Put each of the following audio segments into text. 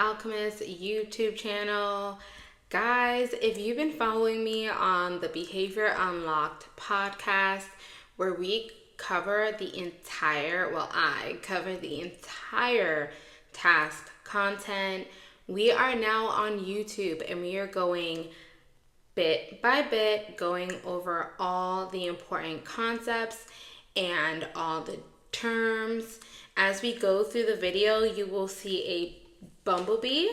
Alchemist YouTube channel. Guys, if you've been following me on the Behavior Unlocked podcast, where we cover the entire, I cover the entire task content, we are now on YouTube and we are going bit by bit, going over all the important concepts and all the terms. As we go through the video, you will see a bumblebee.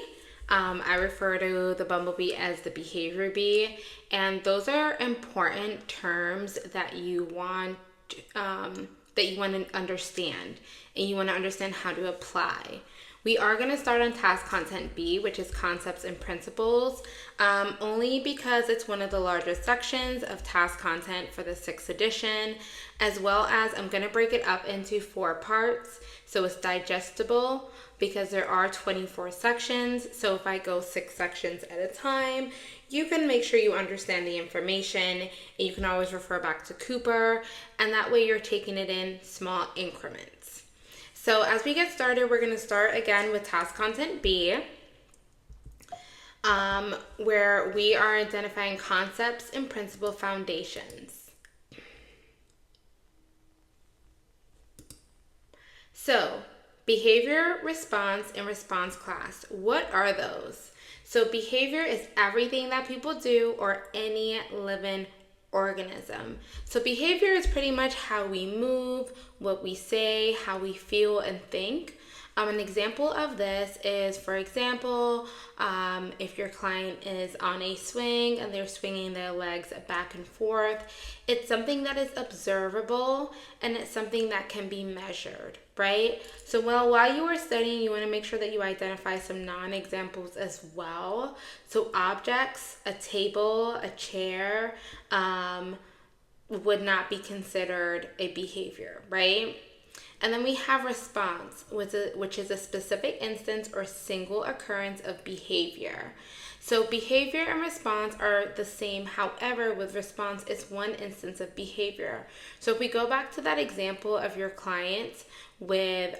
I refer to the bumblebee as the behavior bee, and those are important terms that you want to understand, and you want to understand how to apply. We are going to start on task content B, which is concepts and principles, only because it's one of the largest sections of task content for the 6th edition, as well as I'm going to break it up into 4 parts, so it's digestible because there are 24 sections. So if I go 6 sections at a time, you can make sure you understand the information, and you can always refer back to Cooper, and that way you're taking it in small increments. So as we get started, we're going to start again with task content B, where we are identifying concepts and principle foundations. So behavior, response, and response class. What are those? So behavior is everything that people do or any living organism. So behavior is pretty much how we move, what we say, how we feel and think. An example of this is, for example, if your client is on a swing and they're swinging their legs back and forth, it's something that is observable and it's something that can be measured, right? So while you are studying, you want to make sure that you identify some non-examples as well. So objects, a table, a chair, would not be considered a behavior, right? And then we have response, which is a specific instance or single occurrence of behavior. So behavior and response are the same. However, with response, it's one instance of behavior. So if we go back to that example of your client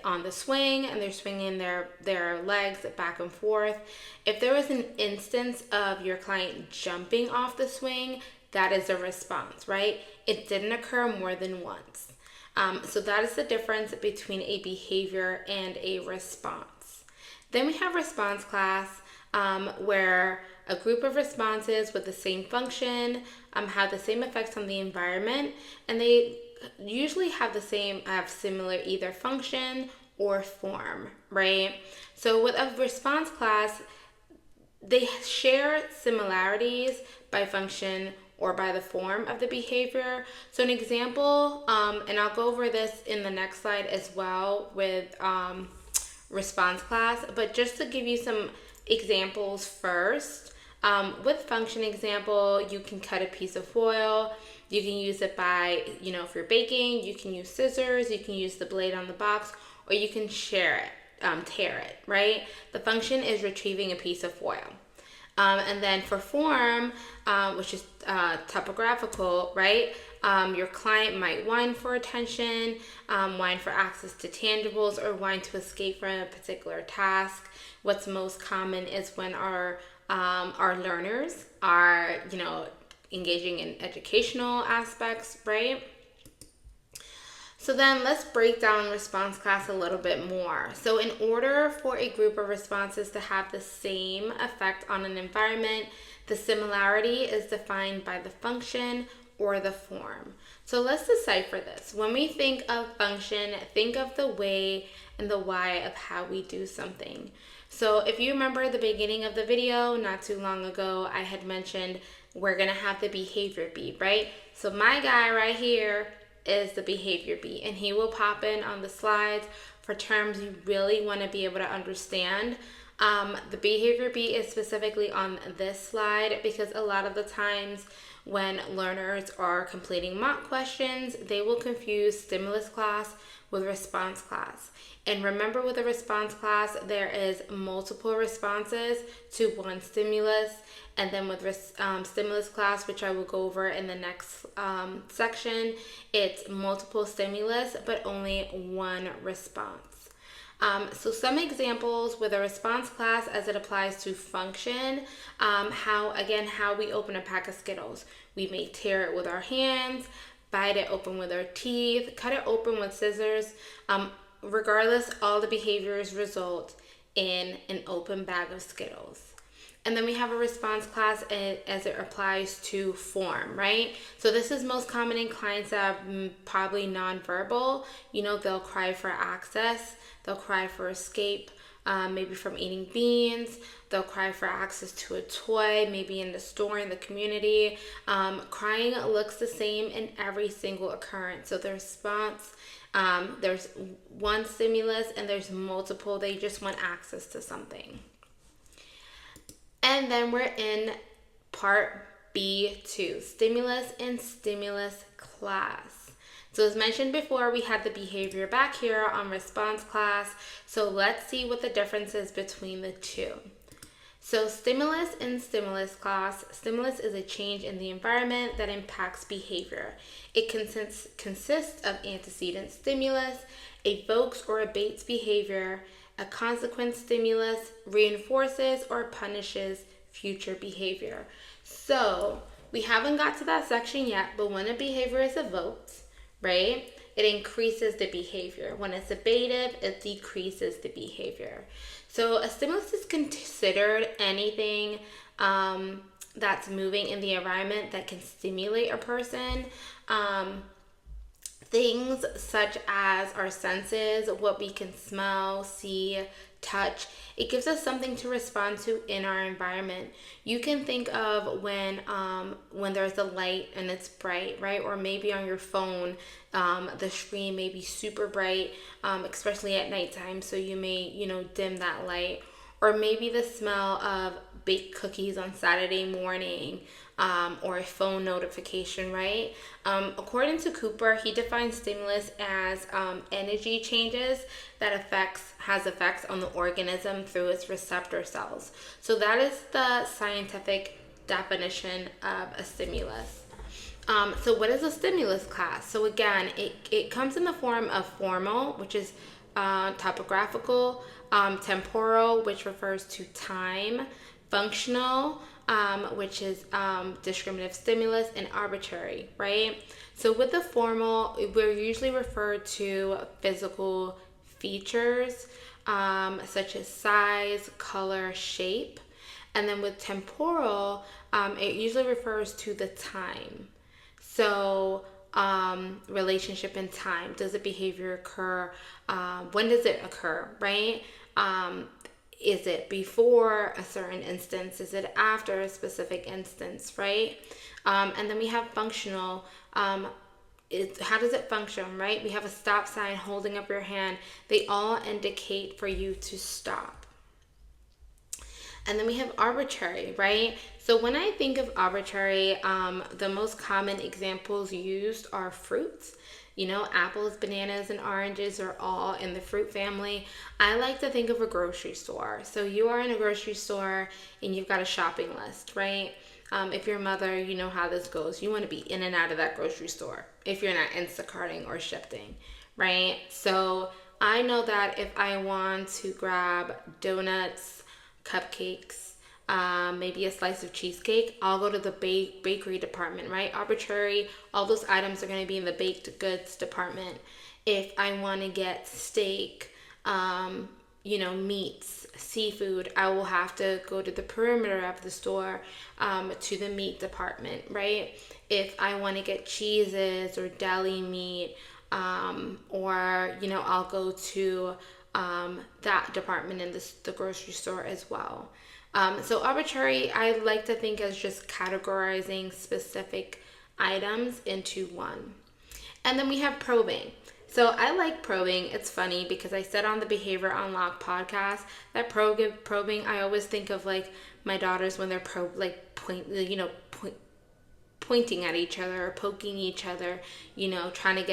on the swing and they're swinging their legs back and forth, if there was an instance of your client jumping off the swing, that is a response, right? It didn't occur more than once. So that is the difference between a behavior and a response. Then we have response class, where a group of responses with the same function have the same effects on the environment, and they usually have similar either function or form, right? So with a response class, they share similarities by function or by the form of the behavior. So an example, and I'll go over this in the next slide as well with response class, but just to give you some examples first, with function example, you can cut a piece of foil. You can use it by, if you're baking, you can use scissors, you can use the blade on the box, or you can tear it, right? The function is retrieving a piece of foil. And then for form, which is typographical, right? Your client might whine for attention, whine for access to tangibles, or whine to escape from a particular task. What's most common is when our learners are, engaging in educational aspects, right? So then let's break down response class a little bit more. So in order for a group of responses to have the same effect on an environment, the similarity is defined by the function or the form. So let's decipher this. When we think of function, think of the way and the why of how we do something. So if you remember the beginning of the video, not too long ago, I had mentioned we're gonna have the behavior bee, right? So my guy right here is the behavior bee, and he will pop in on the slides for terms you really want to be able to understand. The behavior bee is specifically on this slide because a lot of the times when learners are completing mock questions, they will confuse stimulus class with response class. And remember, with a response class, there is multiple responses to one stimulus. And then with stimulus class, which I will go over in the next section, it's multiple stimulus, but only one response. So some examples with a response class as it applies to function, how we open a pack of Skittles. We may tear it with our hands, bite it open with our teeth, cut it open with scissors. Regardless, all the behaviors result in an open bag of Skittles. And then we have a response class as it applies to form, right? So this is most common in clients that are probably nonverbal. They'll cry for access. They'll cry for escape, maybe from eating beans. They'll cry for access to a toy, maybe in the store, in the community. Crying looks the same in every single occurrence. So the response, there's one stimulus and there's multiple. They just want access to something. And then we're in part B2, stimulus and stimulus class. So as mentioned before, we had the behavior back here on response class. So let's see what the difference is between the two. So stimulus and stimulus class. Stimulus is a change in the environment that impacts behavior. It consists of antecedent stimulus, evokes or abates behavior. A consequent stimulus reinforces or punishes future behavior. So we haven't got to that section yet, but when a behavior is evoked, right, it increases the behavior. When it's abated, it decreases the behavior. So a stimulus is considered anything that's moving in the environment that can stimulate a person. Things such as our senses, what we can smell, see, touch. It gives us something to respond to in our environment. You can think of when there's a light and it's bright, right? Or maybe on your phone, the screen may be super bright, especially at nighttime. So you may, dim that light. Or maybe the smell of baked cookies on Saturday morning, or a phone notification, right? According to Cooper, he defines stimulus as energy changes that has effects on the organism through its receptor cells. So that is the scientific definition of a stimulus. So what is a stimulus class? So again, it comes in the form of formal, which is topographical, temporal, which refers to time, functional, which is discriminative stimulus, and arbitrary, right? So with the formal, we're usually referred to physical features such as size, color, shape. And then with temporal, it usually refers to the time. So relationship in time. Does the behavior occur? When does it occur, right? Is it before a certain instance? Is it after a specific instance, right? And then we have functional. How does it function, right? We have a stop sign, holding up your hand. They all indicate for you to stop. And then we have arbitrary, right? So when I think of arbitrary, the most common examples used are fruits. Apples, bananas, and oranges are all in the fruit family. I like to think of a grocery store. So you are in a grocery store and you've got a shopping list, right? If you're a mother, you know how this goes. You want to be in and out of that grocery store if you're not Instacarting or shipping, right? So I know that if I want to grab donuts, cupcakes, maybe a slice of cheesecake, I'll go to the bakery department, right? Arbitrary, all those items are going to be in the baked goods department. If I want to get steak, meats, seafood, I will have to go to the perimeter of the store, to the meat department, right? If I want to get cheeses or deli meat, I'll go to that department in the grocery store as well. So arbitrary, I like to think as just categorizing specific items into one. And then we have probing. So I like probing. It's funny because I said on the Behavior Unlocked podcast that probing, I always think of like my daughters when they're pointing at each other or poking each other, trying to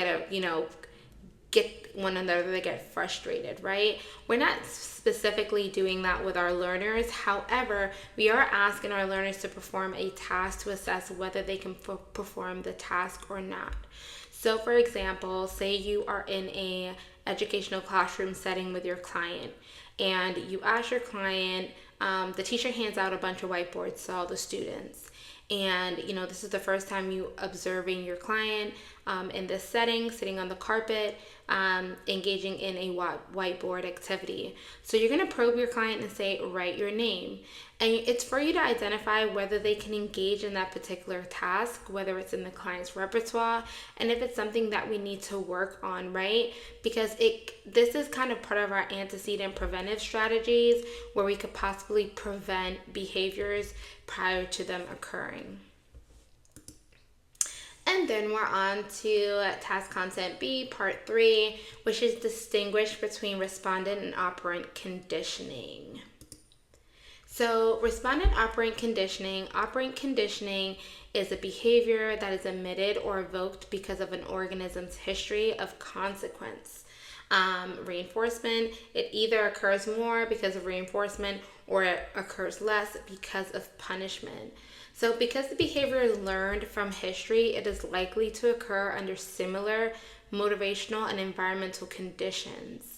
get one another to get frustrated, right? We're not specifically doing that with our learners. However, we are asking our learners to perform a task to assess whether they can perform the task or not. So for example, say you are in educational classroom setting with your client, and you ask your client, the teacher hands out a bunch of whiteboards to all the students. And this is the first time you observing your client in this setting, sitting on the carpet, engaging in a whiteboard activity. So you're going to probe your client and say, write your name. And it's for you to identify whether they can engage in that particular task, whether it's in the client's repertoire, and if it's something that we need to work on, right? Because this is kind of part of our antecedent preventive strategies, where we could possibly prevent behaviors prior to them occurring. And then we're on to task content B, part 3, which is distinguish between respondent and operant conditioning. So respondent operant conditioning is a behavior that is emitted or evoked because of an organism's history of consequence. Reinforcement, it either occurs more because of reinforcement or it occurs less because of punishment. So because the behavior is learned from history, it is likely to occur under similar motivational and environmental conditions.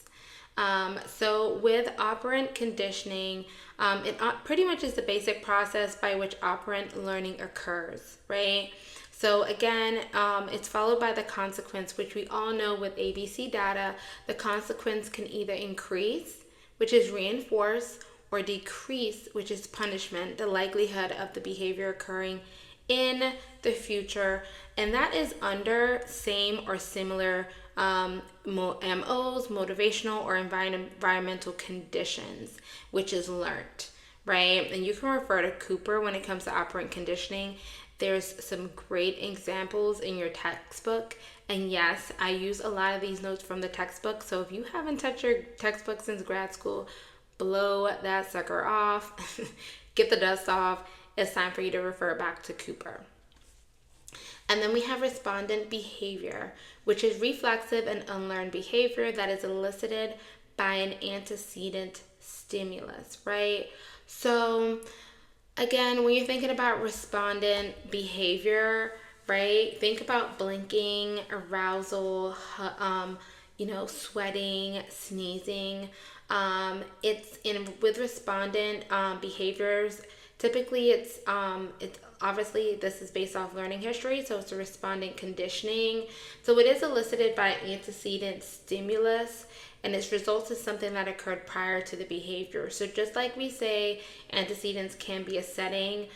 So with operant conditioning, it pretty much is the basic process by which operant learning occurs, right? So again, it's followed by the consequence, which we all know with ABC data, the consequence can either increase, which is reinforce, or decrease, which is punishment, the likelihood of the behavior occurring in the future. And that is under same or similar MOs, motivational or environmental conditions, which is learned, right? And you can refer to Cooper when it comes to operant conditioning. There's some great examples in your textbook. And yes, I use a lot of these notes from the textbook. So if you haven't touched your textbook since grad school, blow that sucker off, get the dust off. It's time for you to refer back to Cooper. And then we have respondent behavior, which is reflexive and unlearned behavior that is elicited by an antecedent stimulus, right? So again, when you're thinking about respondent behavior, right, think about blinking, arousal, sweating, sneezing. With respondent behaviors, typically it's obviously this is based off learning history, so it's a respondent conditioning. So it is elicited by antecedent stimulus, and its results is something that occurred prior to the behavior. So just like we say, antecedents can be a setting.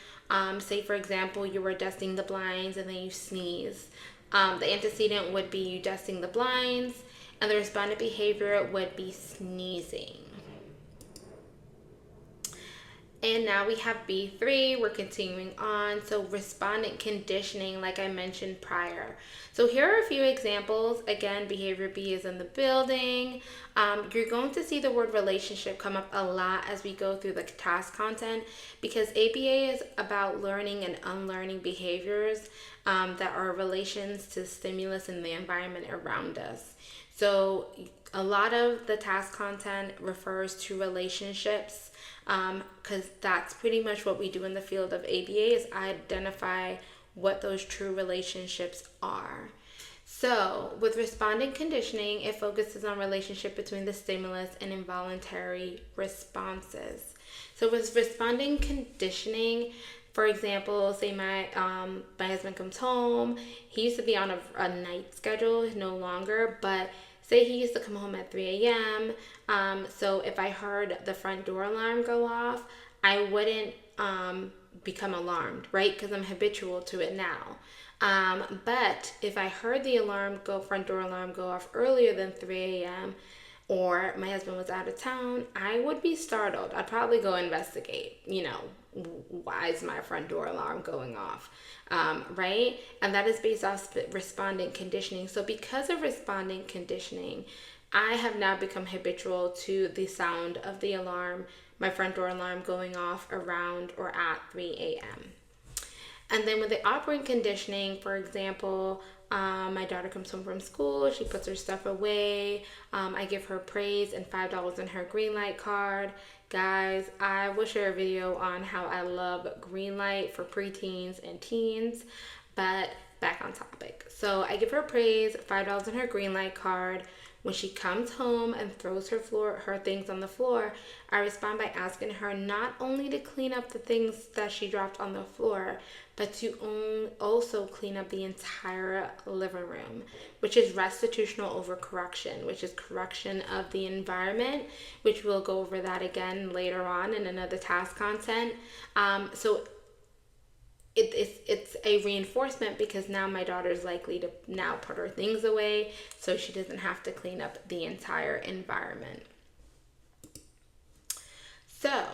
Say for example, you were dusting the blinds and then you sneeze. The antecedent would be you dusting the blinds, and the respondent behavior would be sneezing. And now we have B3, we're continuing on. So respondent conditioning, like I mentioned prior. So here are a few examples. Again, behavior B is in the building. You're going to see the word relationship come up a lot as we go through the task content, because ABA is about learning and unlearning behaviors that are relations to stimulus and the environment around us. So a lot of the task content refers to relationships, because that's pretty much what we do in the field of ABA, is identify what those true relationships are. So with respondent conditioning, it focuses on relationship between the stimulus and involuntary responses. So with respondent conditioning, for example, say my husband comes home. He used to be on a night schedule, no longer, but say he used to come home at 3 a.m. So if I heard the front door alarm go off, I wouldn't become alarmed, right? Because I'm habitual to it now. But if I heard the front door alarm go off earlier than 3 a.m., or my husband was out of town, I would be startled. I'd probably go investigate, why is my front door alarm going off? Right? And that is based off respondent conditioning. So because of respondent conditioning, I have now become habitual to the sound of the alarm, my front door alarm going off around or at 3 a.m. And then with the operant conditioning, for example, my daughter comes home from school, she puts her stuff away, I give her praise and $5 in her green light card. Guys, I will share a video on how I love green light for preteens and teens, but back on topic. So I give her praise, $5 in her green light card. When she comes home and throws her things on the floor, I respond by asking her not only to clean up the things that she dropped on the floor, but to also clean up the entire living room, which is restitutional over correction, which is correction of the environment, which we'll go over that again later on in another task content. So it's a reinforcement because now my daughter's likely to now put her things away so she doesn't have to clean up the entire environment. So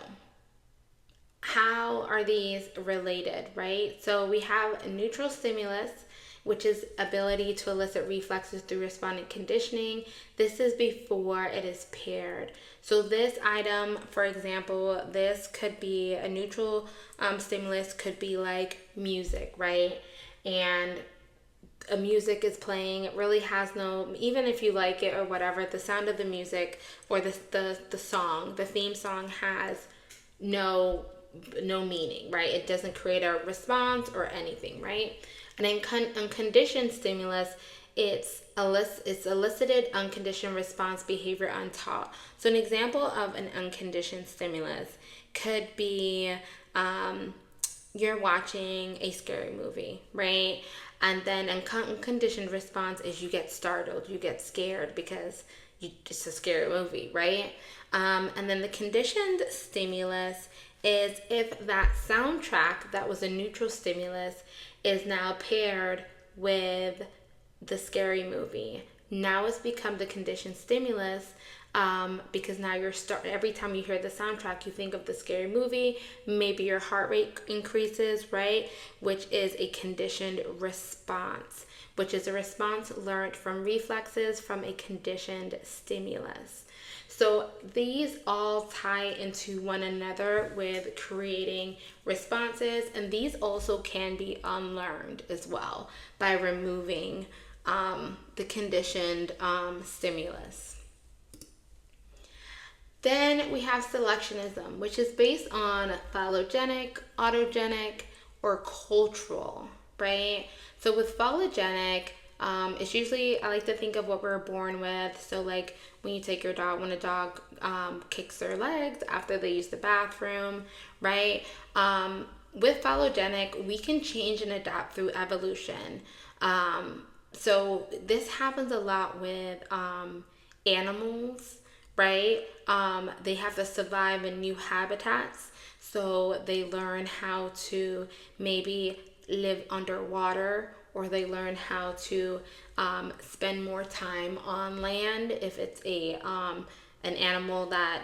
how are these related, right? So we have a neutral stimulus, which is ability to elicit reflexes through respondent conditioning. This is before it is paired. So this item, for example, this could be a neutral stimulus, could be like music, right? And a music is playing, it really has no, even if you like it or whatever, the sound of the music or the song, the theme song has no meaning, right? It doesn't create a response or anything, right? And in unconditioned stimulus, it's elicited unconditioned response behavior untaught. So an example of an unconditioned stimulus could be you're watching a scary movie, right? And then an unconditioned response is you get startled, you get scared because it's a scary movie, right? And then the conditioned stimulus is if that soundtrack that was a neutral stimulus is now paired with the scary movie. Now it's become the conditioned stimulus because now every time you hear the soundtrack, you think of the scary movie. Maybe your heart rate increases, right? Which is a conditioned response, which is a response learned from reflexes from a conditioned stimulus. So these all tie into one another with creating responses, and these also can be unlearned as well by removing the conditioned stimulus. Then we have selectionism, which is based on phylogenic, autogenic, or cultural, right? So with phylogenic, it's usually, I like to think of what we're born with. So like when you take your dog, when a dog kicks their legs after they use the bathroom, right? With phylogenic, we can change and adapt through evolution. So this happens a lot with animals, right? They have to survive in new habitats. So they learn how to maybe live underwater, or they learn how to spend more time on land if it's an animal that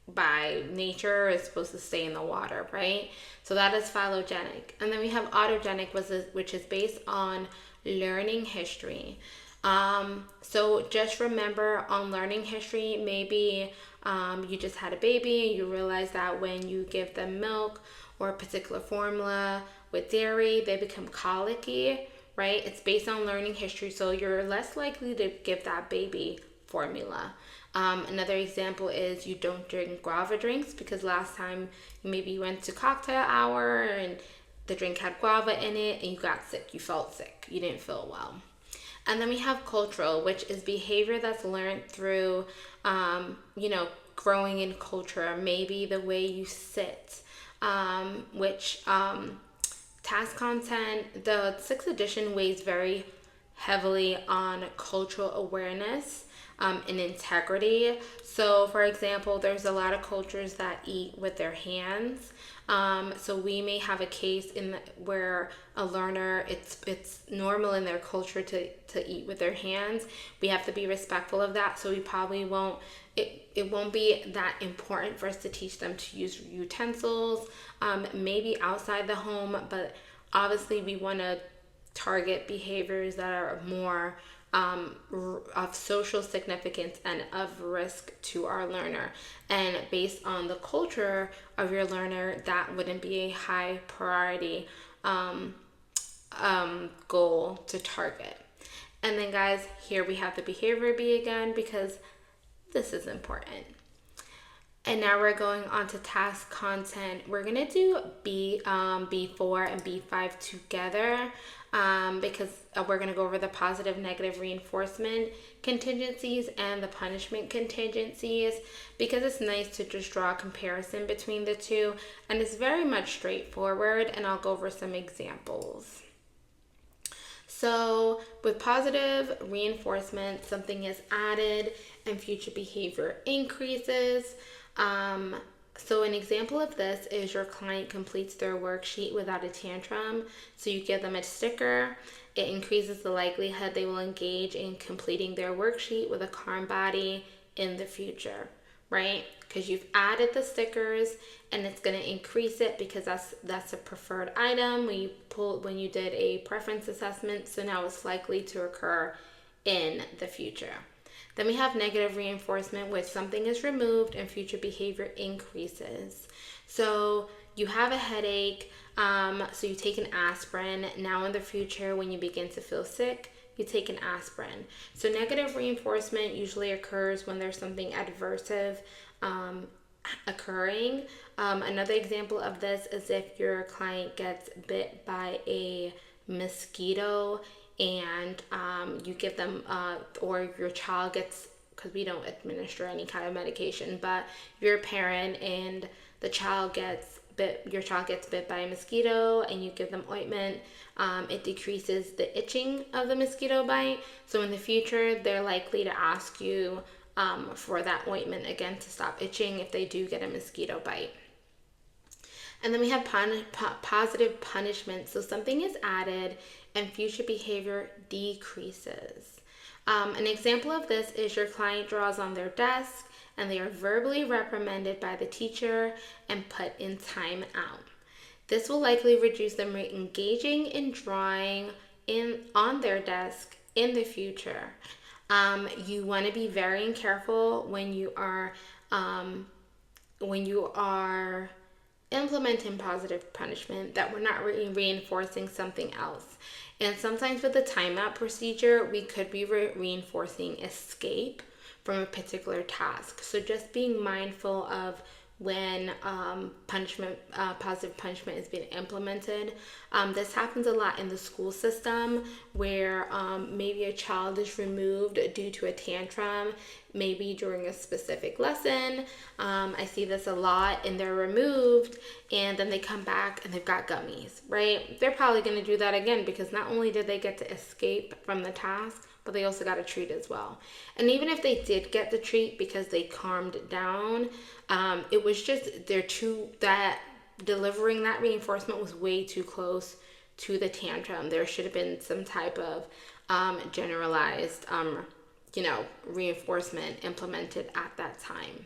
by nature is supposed to stay in the water, right? So that is phylogenic. And then we have autogenic, which is based on learning history. So just remember on learning history, maybe you just had a baby and you realize that when you give them milk or a particular formula with dairy, they become colicky, right? It's based on learning history, so you're less likely to give that baby formula. Another example is you don't drink guava drinks because last time maybe you went to cocktail hour and the drink had guava in it and you got sick, you felt sick, you didn't feel well. And then we have cultural, which is behavior that's learned through, growing in culture, maybe the way you sit, which task content, the 6th edition weighs very heavily on cultural awareness and integrity. So for example, there's a lot of cultures that eat with their hands. So we may have a case where a learner, it's normal in their culture to eat with their hands. We have to be respectful of that. So we probably won't, it won't be that important for us to teach them to use utensils, maybe outside the home, but obviously we want to target behaviors that are more of social significance and of risk to our learner. And based on the culture of your learner, that wouldn't be a high priority goal to target. And then guys, here we have the behavior B again, because this is important. And now we're going on to task content. We're gonna do B4 and B5 together because we're gonna go over the positive, negative reinforcement contingencies and the punishment contingencies, because it's nice to just draw a comparison between the two, and it's very much straightforward, and I'll go over some examples. So with positive reinforcement, something is added and future behavior increases. So an example of this is your client completes their worksheet without a tantrum. So you give them a sticker. It increases the likelihood they will engage in completing their worksheet with a calm body in the future, right? Because you've added the stickers, and it's going to increase it because that's a preferred item when you did a preference assessment. So now it's likely to occur in the future. Then we have negative reinforcement, which something is removed and future behavior increases. So you have a headache, so you take an aspirin. Now in the future, when you begin to feel sick, you take an aspirin. So negative reinforcement usually occurs when there's something adversive occurring. Another example of this is if your client gets bit by a mosquito, and you give them, or your child gets, because we don't administer any kind of medication, but you're a parent and the child gets bit, your child gets bit by a mosquito, and you give them ointment, it decreases the itching of the mosquito bite. So in the future, they're likely to ask you for that ointment again to stop itching if they do get a mosquito bite. And then we have positive punishment. So something is added and future behavior decreases. An example of this is your client draws on their desk and they are verbally reprimanded by the teacher and put in time out. This will likely reduce them engaging in drawing on their desk in the future. You want to be very careful when you are implementing positive punishment that we're not reinforcing something else. And sometimes with the timeout procedure, we could be reinforcing escape from a particular task. So just being mindful of when positive punishment is being implemented. This happens a lot in the school system where maybe a child is removed due to a tantrum, maybe during a specific lesson. I see this a lot, and they're removed and then they come back and they've got gummies, right? They're probably going to do that again because not only did they get to escape from the task, but they also got a treat as well. And even if they did get the treat because they calmed down, it was just delivering that reinforcement was way too close to the tantrum. There should have been some type of generalized, reinforcement implemented at that time.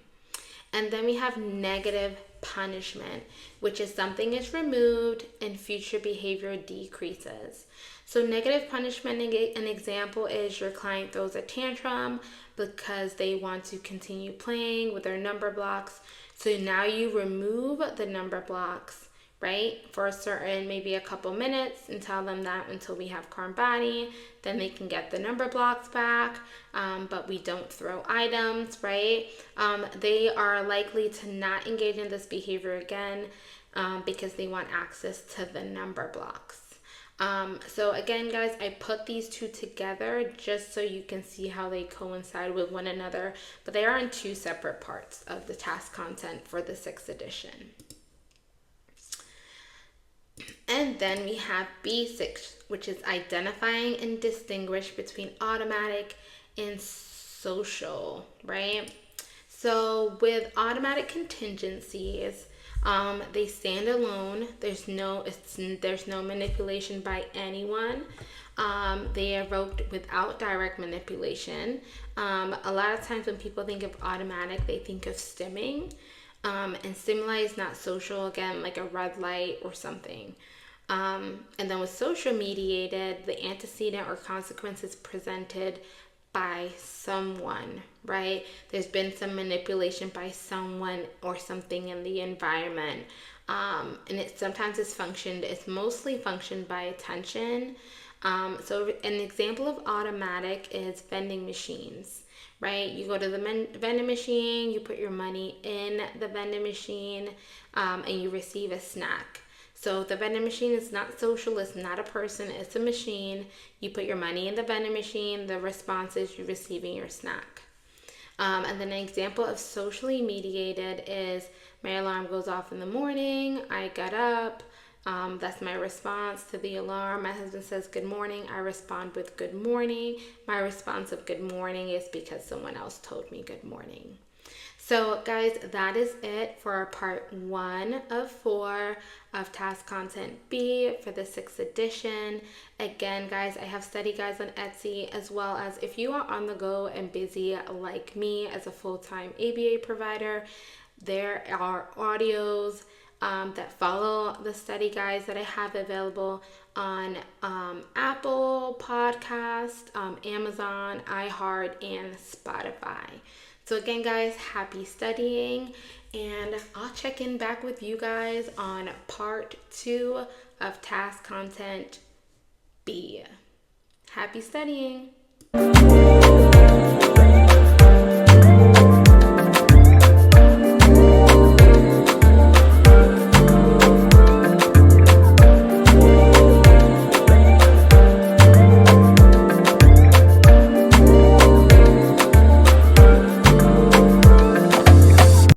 And then we have negative punishment, which is something is removed and future behavior decreases. So negative punishment, an example is your client throws a tantrum because they want to continue playing with their number blocks. So now you remove the number blocks, right, for a certain, maybe a couple minutes, and tell them that until we have calm body, then they can get the number blocks back, but we don't throw items, right? They are likely to not engage in this behavior again because they want access to the number blocks. So again, guys, I put these two together just so you can see how they coincide with one another, but they are in two separate parts of the task content for the 6th edition. And then we have B6, which is identifying and distinguish between automatic and social, right? So with automatic contingencies, they stand alone. There's no manipulation by anyone. They are evoked without direct manipulation. A lot of times when people think of automatic, they think of stimming. And stimuli is not social, again, like a red light or something. And then with social mediated, the antecedent or consequences presented by someone, right? There's been some manipulation by someone or something in the environment. And it's mostly functioned by attention. So an example of automatic is vending machines, right? You go to the vending machine, you put your money in the vending machine, and you receive a snack. So the vending machine is not social, it's not a person, it's a machine. You put your money in the vending machine, the response is you receiving your snack. And then an example of socially mediated is my alarm goes off in the morning, I got up, that's my response to the alarm. My husband says good morning, I respond with good morning. My response of good morning is because someone else told me good morning. So guys, that is it for our part 1 of 4 of Task Content B for the 6th edition. Again, guys, I have study guides on Etsy, as well as if you are on the go and busy like me as a full-time ABA provider, there are audios that follow the study guides that I have available on Apple Podcast, Amazon, iHeart, and Spotify. So again, guys, happy studying, and I'll check in back with you guys on part 2 of Task Content B. Happy studying!